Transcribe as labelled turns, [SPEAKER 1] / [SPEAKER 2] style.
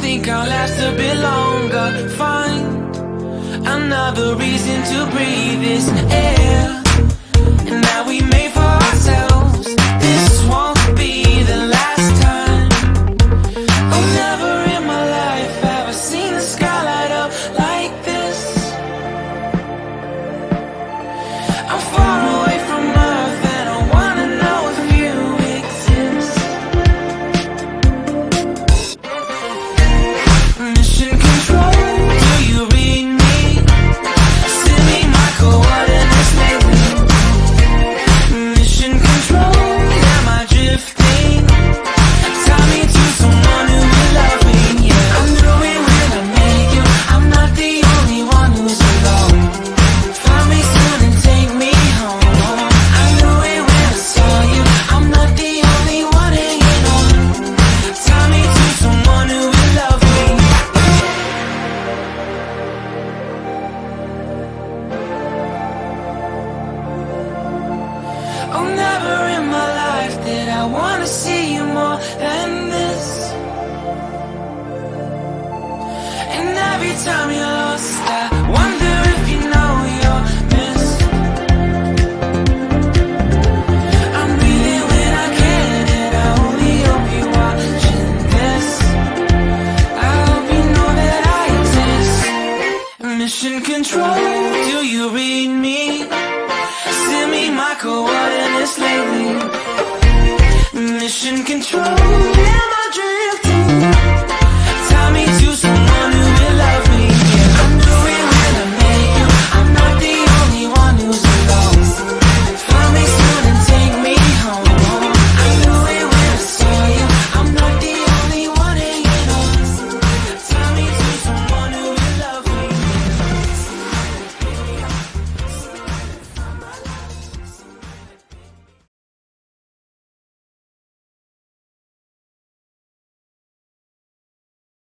[SPEAKER 1] think I'll last a bit longer. Find another reason to breathe this air, and that we made for ourselves. This won't be the last time. Oh, never in my life have I seen the sky light up like this. I'm far away from Earth and I wanna know if you exist. Mission control, do you read me? Send me my coordinates lately. Mission control, am I drifting? Tie me to someone who will love me, yeah. I know it when I make you. I'm not the only one who's alone. Find me soon and take me home. I knew it when I saw you. I'm not the only one hanging on. Tie me to someone who will love me. Oh, never in my life did I wanna see you more than this. And every time you're lost, I wonder if you know you're missed. I'm breathing when I can, and I only hope you're watching this. I hope you know that I exist. Mission control, do you read me? Send me my coordinates lately. Mission control.